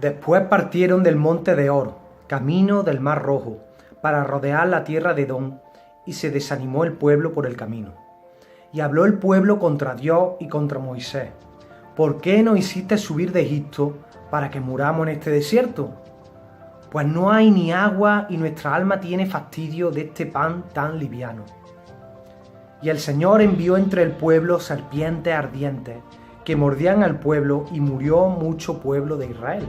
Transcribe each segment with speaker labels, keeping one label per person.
Speaker 1: Después partieron del monte de Hor, camino del Mar Rojo, para rodear la tierra de Edom, y se desanimó el pueblo por el camino. Y habló el pueblo contra Dios y contra Moisés: ¿por qué nos hiciste subir de Egipto para que muramos en este desierto? Pues no hay ni agua y nuestra alma tiene fastidio de este pan tan liviano. Y el Señor envió entre el pueblo serpientes ardientes que mordían al pueblo, y murió mucho pueblo de Israel.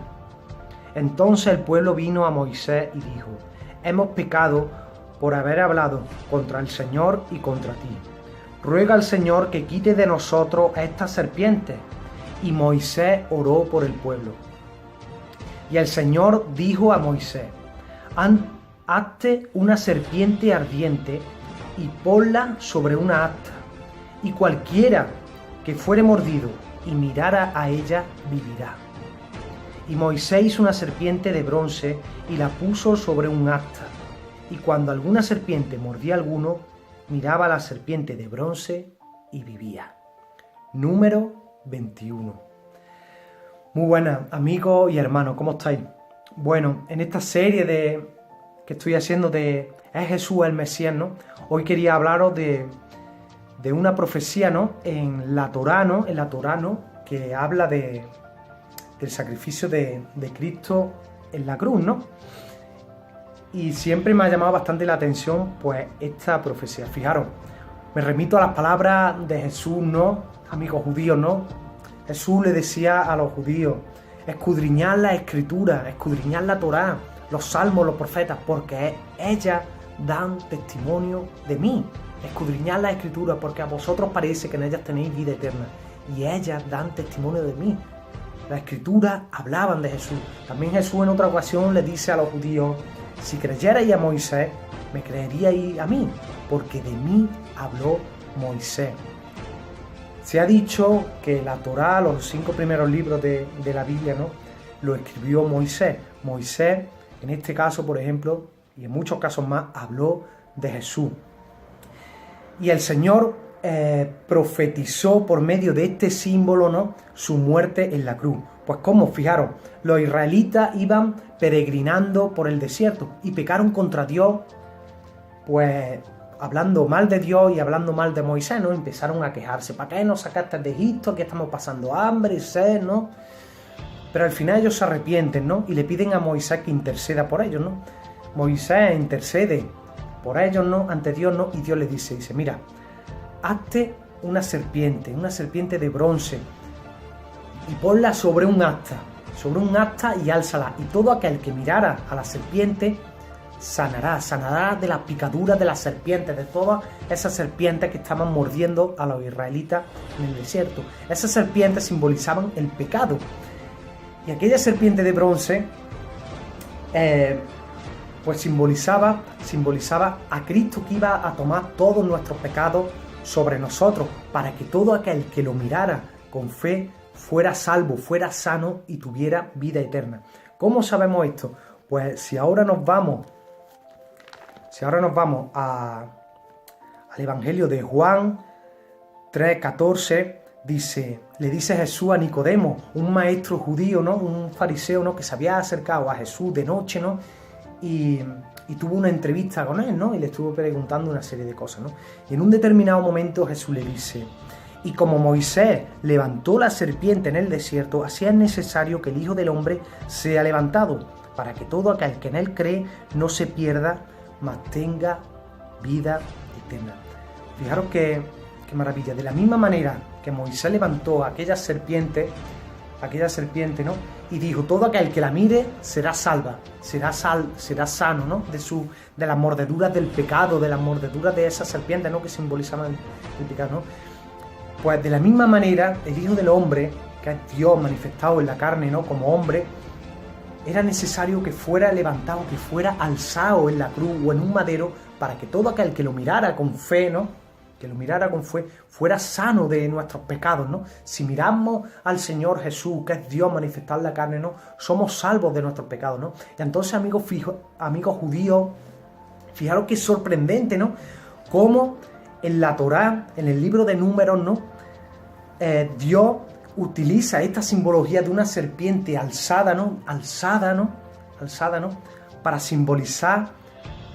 Speaker 1: Entonces el pueblo vino a Moisés y dijo: hemos pecado por haber hablado contra el Señor y contra ti. Ruega al Señor que quite de nosotros a estas serpientes. Y Moisés oró por el pueblo. Y el Señor dijo a Moisés: hazte una serpiente ardiente y ponla sobre una asta, y cualquiera que fuere mordido y mirara a ella vivirá. Y Moisés hizo una serpiente de bronce y la puso sobre un asta, y cuando alguna serpiente mordía a alguno, miraba a la serpiente de bronce y vivía. Número 21. Muy buenas, amigos y hermanos, ¿cómo estáis? Bueno, en esta serie que estoy haciendo de ¿es Jesús el Mesías, no? Hoy quería hablaros de una profecía, ¿no? En la Torá, ¿no? Que habla del sacrificio de Cristo en la cruz, ¿no? Y siempre me ha llamado bastante la atención, pues, esta profecía. Fijaros, me remito a las palabras de Jesús, ¿no? Amigos judíos, ¿no? Jesús le decía a los judíos: escudriñad la Escritura, escudriñad la Torá, los salmos, los profetas, porque ellas dan testimonio de mí. Escudriñad la Escritura, porque a vosotros parece que en ellas tenéis vida eterna, y ellas dan testimonio de mí. Las Escrituras hablaban de Jesús. También Jesús en otra ocasión le dice a los judíos: si creyerais a Moisés, me creeríais a mí, porque de mí habló Moisés. Se ha dicho que la Torá, los 5 primeros libros de la Biblia, ¿no?, lo escribió Moisés. Moisés, en este caso, por ejemplo, y en muchos casos más, habló de Jesús. Y el Señor profetizó por medio de este símbolo, ¿no?, su muerte en la cruz. Pues como, fijaros, los israelitas iban peregrinando por el desierto y pecaron contra Dios, pues hablando mal de Dios y hablando mal de Moisés, ¿no? Empezaron a quejarse: ¿para qué nos sacaste de Egipto? Aquí estamos pasando hambre y sed, ¿no? Pero al final ellos se arrepienten, ¿no? Y le piden a Moisés que interceda por ellos, ¿no? Moisés intercede por ellos, ¿no?, ante Dios, ¿no? Y Dios le dice, mira, hazte una serpiente de bronce, y ponla sobre un asta y álzala, y todo aquel que mirara a la serpiente sanará de las picaduras de las serpientes, de todas esas serpientes que estaban mordiendo a los israelitas en el desierto. Esas serpientes simbolizaban el pecado, y aquella serpiente de bronce pues simbolizaba a Cristo, que iba a tomar todos nuestros pecados sobre nosotros, para que todo aquel que lo mirara con fe fuera salvo, fuera sano y tuviera vida eterna. ¿Cómo sabemos esto? Pues si ahora nos vamos al Evangelio de Juan 3:14, le dice Jesús a Nicodemo, un maestro judío, ¿no?, un fariseo, ¿no?, que se había acercado a Jesús de noche, ¿no?, y tuvo una entrevista con él, ¿no?, y le estuvo preguntando una serie de cosas, ¿no? Y en un determinado momento Jesús le dice: y como Moisés levantó la serpiente en el desierto, así es necesario que el Hijo del Hombre sea levantado, para que todo aquel que en él cree no se pierda, mas tenga vida eterna. Fijaros qué maravilla. De la misma manera que Moisés levantó aquella serpiente, ¿no?, y dijo: todo aquel que la mire será salva, será sano, ¿no?, de las mordeduras del pecado, de las mordeduras de esas serpientes, ¿no?, que simbolizaban el pecado, ¿no? Pues de la misma manera, el Hijo del Hombre, que es Dios manifestado en la carne, ¿no?, como hombre, era necesario que fuera levantado, que fuera alzado en la cruz o en un madero, para que todo aquel que lo mirara con fe, ¿no?, fuera sano de nuestros pecados, ¿no? Si miramos al Señor Jesús, que es Dios manifestado en la carne, ¿no?, somos salvos de nuestros pecados, ¿no? Y entonces, amigos judíos, fijaros qué sorprendente, ¿no?, cómo en la Torá, en el libro de Números, ¿no?, Dios utiliza esta simbología de una serpiente alzada, ¿no? Para simbolizar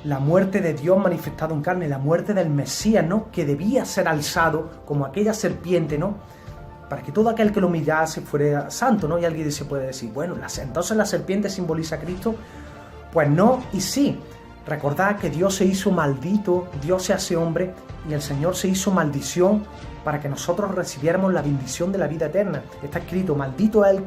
Speaker 1: la muerte de Dios manifestado en carne, la muerte del Mesías, ¿no? Que debía ser alzado como aquella serpiente, ¿no? Para que todo aquel que lo mirase fuera santo, ¿no? Y alguien se puede decir, bueno, entonces la serpiente simboliza a Cristo. Pues no y sí. Recordad que Dios se hizo maldito, Dios se hace hombre y el Señor se hizo maldición para que nosotros recibiéramos la bendición de la vida eterna. Está escrito, maldito es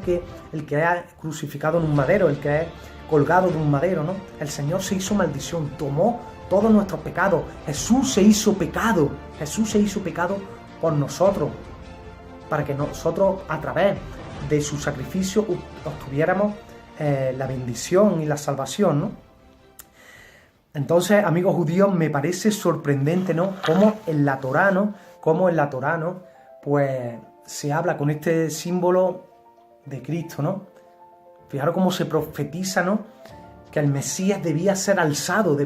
Speaker 1: el que ha crucificado en un madero, el que es colgado de un madero, ¿no? El Señor se hizo maldición, tomó todos nuestros pecados. Jesús se hizo pecado por nosotros, para que nosotros a través de su sacrificio obtuviéramos la bendición y la salvación, ¿no? Entonces, amigos judíos, me parece sorprendente, ¿no? Cómo en la Torá, ¿no? Pues se habla con este símbolo de Cristo, ¿no? Fijaros cómo se profetiza, ¿no? Que el Mesías debía ser alzado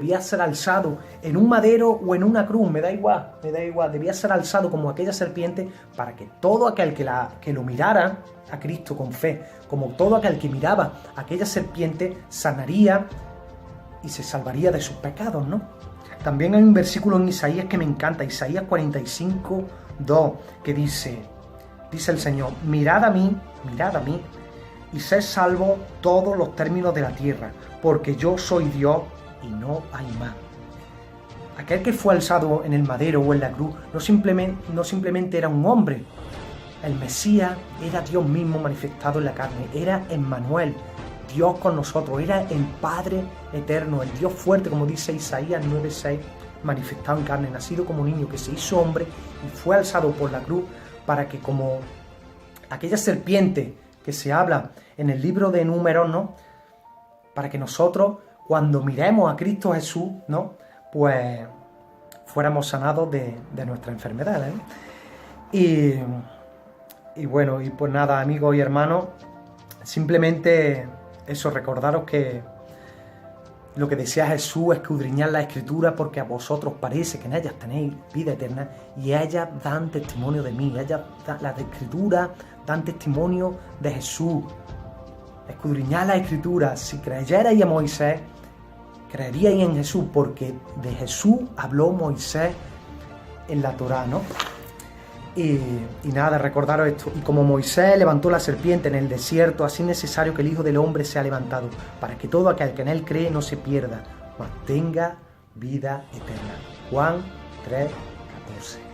Speaker 1: en un madero o en una cruz, me da igual, debía ser alzado como aquella serpiente para que todo aquel que lo mirara a Cristo con fe, como todo aquel que miraba a aquella serpiente, sanaría y se salvaría de sus pecados, ¿no? También hay un versículo en Isaías que me encanta, Isaías 45:2, que dice el Señor, mirad a mí, y sed salvos todos los términos de la tierra, porque yo soy Dios y no hay más. Aquel que fue alzado en el madero o en la cruz no simplemente era un hombre. El Mesías era Dios mismo manifestado en la carne, era Emmanuel, Dios con nosotros, era el Padre eterno, el Dios fuerte, como dice Isaías 9:6, manifestado en carne, nacido como niño, que se hizo hombre y fue alzado por la cruz para que como aquella serpiente que se habla en el libro de Números, ¿no? Para que nosotros, cuando miremos a Cristo Jesús, ¿no? Pues fuéramos sanados de nuestras enfermedades, ¿no? Y bueno, y pues nada, amigos y hermanos, simplemente eso, recordaros que lo que decía Jesús, escudriñad la Escritura porque a vosotros parece que en ellas tenéis vida eterna y ellas dan testimonio de mí, las Escrituras dan testimonio de Jesús. Escudriñad la Escritura, si creyerais a Moisés, creeríais en Jesús, porque de Jesús habló Moisés en la Torá, ¿no? Y nada, recordaros esto. Y como Moisés levantó la serpiente en el desierto, así es necesario que el Hijo del Hombre sea levantado, para que todo aquel que en él cree no se pierda, mas tenga vida eterna. Juan 3:14.